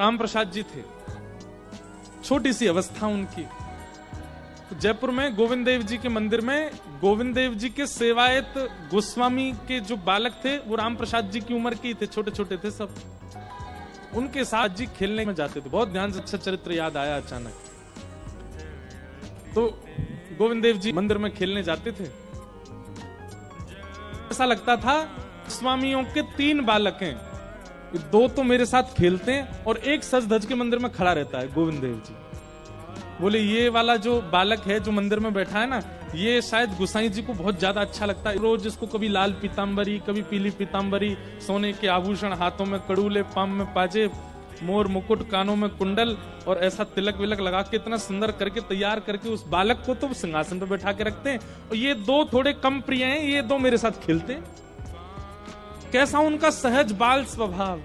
राम प्रसाद जी थे, छोटी सी अवस्था उनकी। तो जयपुर में गोविंद देव जी के मंदिर में गोविंद देव जी के सेवायत गोस्वामी के जो बालक थे वो राम प्रसाद जी की उम्र के ही थे, छोटे छोटे थे सब। उनके साथ जी खेलने में जाते थे। बहुत ध्यान से अच्छा चरित्र याद आया अचानक। तो गोविंद देव जी मंदिर में खेलने जाते थे। ऐसा लगता था स्वामियों के 3 बालक हैं, 2 तो मेरे साथ खेलते हैं और एक सज धज के मंदिर में खड़ा रहता है गोविंद देव जी। बोले ये वाला जो बालक है जो मंदिर में बैठा है ना, ये शायद गुसाई जी को बहुत ज्यादा अच्छा लगता है। रोज इसको कभी लाल पीतांबरी, कभी पीली पीतांबरी, सोने के आभूषण, हाथों में कड़ूले, पाम में पाजे, मोर मुकुट, कानों में कुंडल और ऐसा तिलक विलक लगा के इतना सुंदर करके तैयार करके उस बालक को तो सिंहासन पे बैठा के रखते हैं। और ये 2 थोड़े कम प्रिय हैं, ये 2 मेरे साथ खेलते हैं। कैसा उनका सहज बाल स्वभाव।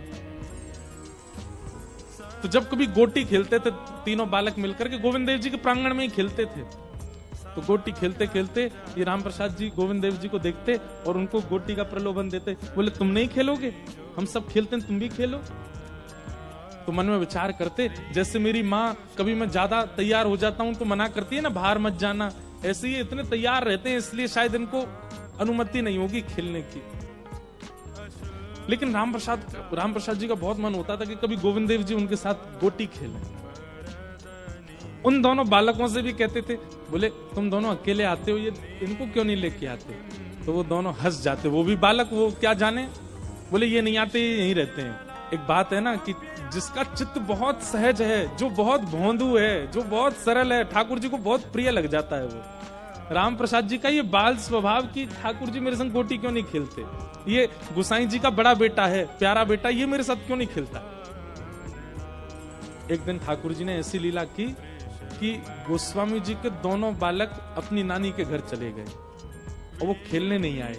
तो जब कभी गोटी खेलते थे तीनों बालक मिलकर के, गोविंद देव जी के प्रांगण में ही खेलते थे। तो गोटी खेलते खेलते ये राम प्रसाद जी गोविंद देव जी को देखते और उनको गोटी का प्रलोभन देते। बोले तुम नहीं खेलोगे, हम सब खेलते हैं, तुम भी खेलो। तो मन में विचार करते, जैसे मेरी माँ कभी मैं ज्यादा तैयार हो जाता हूं तो मना करती है ना, बाहर मत जाना, ऐसे ही इतने तैयार रहते हैं, इसलिए शायद इनको अनुमति नहीं होगी खेलने की। लेकिन राम प्रसाद जी का बहुत मन होता था कि कभी गोविंद देव जी उनके साथ गोटी खेलें। उन दोनों बालकों से भी कहते थे, बोले तुम दोनों अकेले आते हो, ये इनको क्यों नहीं लेके आते? तो वो दोनों हंस जाते। वो भी बालक, वो क्या जाने, बोले ये नहीं आते, ये यहीं रहते हैं। एक बात है ना कि जिसका चित्त बहुत सहज है, जो बहुत भोंदू है, जो बहुत सरल है, ठाकुर जी को बहुत प्रिय लग जाता है वो। राम प्रसाद जी का ये बाल स्वभाव की ठाकुर जी मेरे संग गोटी क्यों नहीं खेलते, ये गुसाई जी का बड़ा बेटा है, प्यारा बेटा, ये मेरे साथ क्यों नहीं खेलता। एक दिन ठाकुर जी ने ऐसी लीला की कि गोस्वामी जी के दोनों बालक अपनी नानी के घर चले गए और वो खेलने नहीं आए।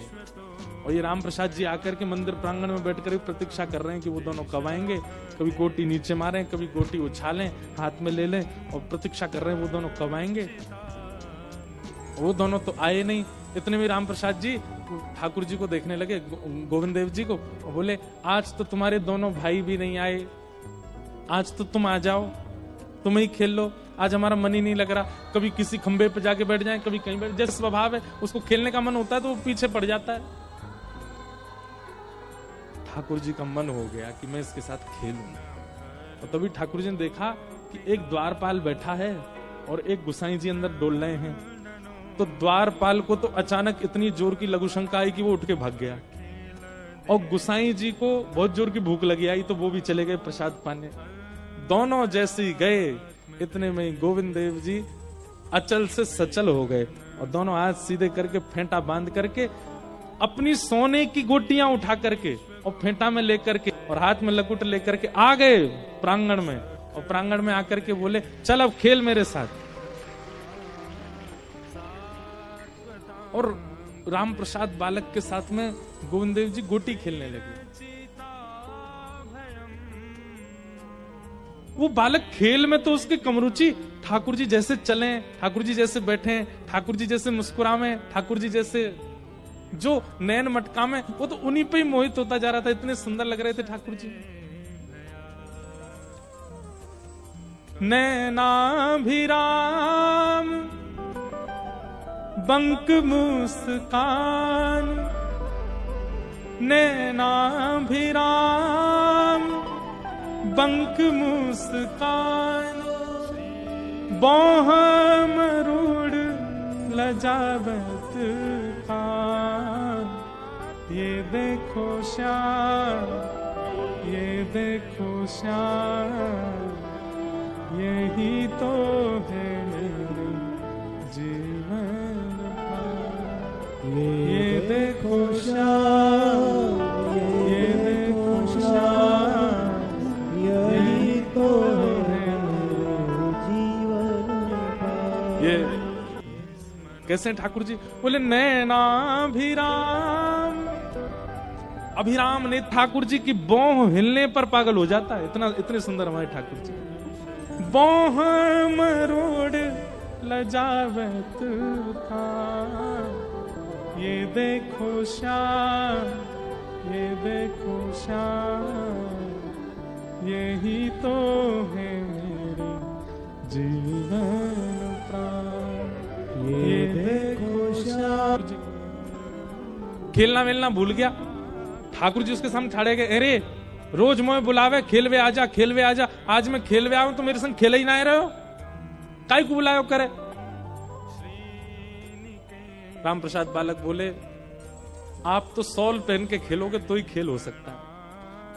और ये राम प्रसाद जी आकर के मंदिर प्रांगण में बैठकर प्रतीक्षा कर रहे हैं कि वो दोनों कब आएंगे। कभी गोटी नीचे मारें, कभी गोटी उछालें, हाथ में ले लें, और प्रतीक्षा कर रहे हैं वो दोनों कब आएंगे। वो दोनों तो आए नहीं। इतने में राम प्रसाद जी ठाकुर जी को देखने लगे, गोविंद देव जी को, और बोले आज तो तुम्हारे दोनों भाई भी नहीं आए, आज तो तुम आ जाओ, तुम ही खेल लो, आज हमारा मन ही नहीं लग रहा। कभी किसी खंबे पे जाके बैठ जाए, कभी कहीं बैठ, जैसे स्वभाव है उसको खेलने का मन होता है तो वो पीछे पड़ जाता है। ठाकुर जी का मन हो गया कि मैं इसके साथ खेलूं। और तभी ठाकुर जी ने देखा कि एक द्वारपाल बैठा है और एक गुसाई जी अंदर डोल रहे हैं। तो द्वारपाल को तो अचानक इतनी जोर की लघु शंका आई कि वो उठ के भाग गया, और गुसाई जी को बहुत जोर की भूख लगी आई तो वो भी चले गए प्रसाद पाने। दोनों जैसे ही गए, इतने में गोविंद देव जी अचल से सचल हो गए और दोनों हाथ सीधे करके फेंटा बांध करके अपनी सोने की गोटियां उठा करके और फेंटा में लेकर के और हाथ में लकुट लेकर के आ गए प्रांगण में। और प्रांगण में आकर के बोले चल अब खेल मेरे साथ। और राम प्रसाद बालक के साथ में गोविंद देव जी गोटी खेलने लगे। वो बालक खेल में तो उसकी कम रुचि, ठाकुर जी जैसे चले, ठाकुर जी जैसे बैठे, ठाकुर जी जैसे मुस्कुरावे, ठाकुर जी जैसे जो नैन मटका में, वो तो उन्हीं पे ही मोहित होता जा रहा था। इतने सुंदर लग रहे थे ठाकुर जी। नैनाभिराम बंक मुस्कान, नैनाभिराम बंक मुस्कान, बोहम रूढ़ लजावत खान। ये देखो श्याम, ये देखो श्याम, यही तो है मेरे जीवन का। ये देखो श्याम, ये देखो श्याम, यही तो है मेरे जीवन का। ये कैसे ठाकुर जी बोले नैनाभिराम। अभिराम ने ठाकुर जी की बोह हिलने पर पागल हो जाता है, इतने सुंदर हमारे ठाकुर जी। बोह मरोड़ लजावत था, ये देखो श्याम, ये देखो श्याम, यही तो है मेरे जीवन प्राण। ये देखो श्याम जी खेलना वेलना भूल गया। ठाकुर जी उसके सामने खड़े गए, अरे रोज मोए बुलावे खेलवे आजा खेलवे आजा, आज मैं खेलवे आऊं तो मेरे संग खेले ही ना रहे हो, काई को बुलायो करे। राम प्रसाद बालक बोले, आप तो सॉल पहन के खेलोगे तो ही खेल हो सकता है,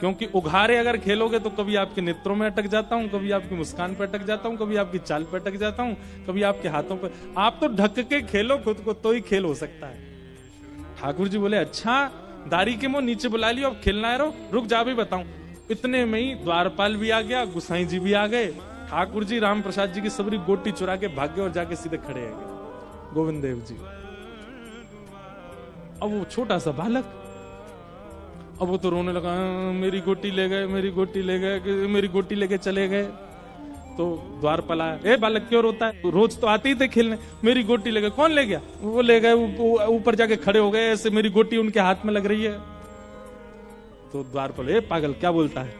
क्योंकि उघारे अगर खेलोगे तो कभी आपके नेत्रों में अटक जाता हूं, कभी आपकी मुस्कान पे अटक जाता हूं, कभी आपकी चाल पे अटक जाता हूं, कभी आपके हाथों पे। आप तो ढक के खेलो खुद को तो ही खेल हो सकता है। ठाकुर जी बोले, अच्छा दारी के मुंह नीचे बुला लियो, अब खेलना है, रुक जा भी बताऊं। इतने में ही द्वारपाल भी आ गया, गुसाई जी भी आ गए। ठाकुर जी राम प्रसाद जी की सबरी गोटी चुरा के भाग गए और जाके सीधे खड़े आ गए गोविंद देव जी। अब वो छोटा सा बालक, अब वो तो रोने लगा, मेरी गोटी ले गए, मेरी गोटी ले गए, मेरी गोटी लेके चले गए। तो द्वारपाल आया, ए बालक क्यों रोता है, रोज तो आते ही थे खेलने, मेरी गोटी ले गए। कौन ले गया? वो ले गए, ऊपर जाके खड़े हो गए, ऐसे मेरी गोटी उनके हाथ में लग रही है। तो द्वारपाल, ए पागल क्या बोलता है,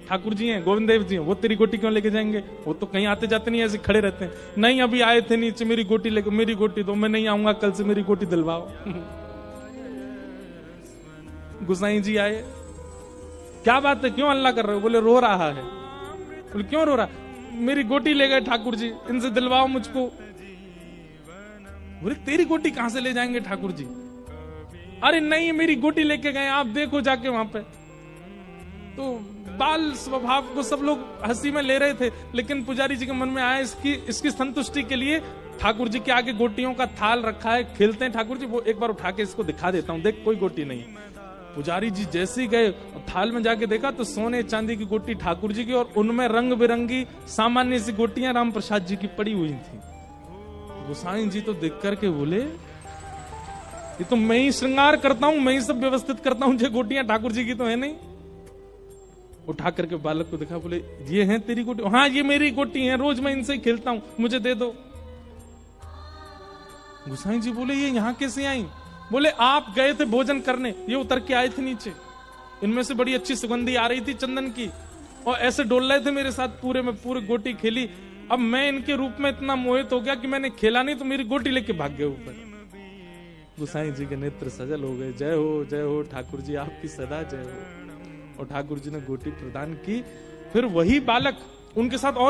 ठाकुर जी हैं, गोविंद देव जी हैं, वो तेरी गोटी क्यों लेके जाएंगे, वो तो कहीं आते जाते नहीं, ऐसे खड़े रहते हैं। नहीं अभी आए थे नीचे, मेरी गोटी लेके, मेरी गोटी दो, मैं नहीं आऊंगा कल से, मेरी गोटी दिलवाओ। गुसाई जी आए, क्या बात है, क्यों हल्ला कर रहे हो? बोले रो रहा है। बोले क्यों रो रहा? मेरी गोटी ले गए ठाकुर जी, इनसे दिलवाओ मुझको। बोले तेरी गोटी कहां से ले जाएंगे ठाकुर जी? अरे नहीं मेरी गोटी लेके गए, आप देखो जाके वहां पे। तो बाल स्वभाव को सब लोग हंसी में ले रहे थे, लेकिन पुजारी जी के मन में आया इसकी संतुष्टि के लिए ठाकुर जी के आगे गोटियों का थाल रखा है, खेलते हैं ठाकुर जी, वो एक बार उठा के इसको दिखा देता हूं, देख कोई गोटी नहीं। पुजारी जी जैसे ही गए थाल में जाके देखा तो सोने चांदी की गोटी ठाकुर जी की, और उनमें रंग बिरंगी सामान्य सी गोटियां राम प्रसाद जी की पड़ी हुई थी। गोसाई जी तो देख करके बोले, ये तो मैं ही श्रृंगार करता हूं, मैं ही सब व्यवस्थित करता हूं, जो गोटियां ठाकुर जी की तो है नहीं। उठा करके बालक को दिखा, बोले ये है तेरी गोटी? हाँ ये मेरी गोटी है, रोज मैं इनसे ही खेलता हूं, मुझे दे दो। गोसाई जी बोले ये यहाँ कैसे आई? बोले आप गए थे भोजन करने, ये उतर के आए थे नीचे, इनमें से बड़ी अच्छी सुगंधी आ रही थी चंदन की, और ऐसे डोल रहे थे मेरे साथ, पूरे में पूरी गोटी खेली। अब मैं इनके रूप में इतना मोहित हो गया कि मैंने खेला नहीं तो मेरी गोटी लेके भाग गए ऊपर। गोसाई जी के नेत्र सजल हो गए, जय हो ठाकुर जी, आपकी सदा जय हो। और ठाकुर जी ने गोटी प्रदान की। फिर वही बालक उनके साथ और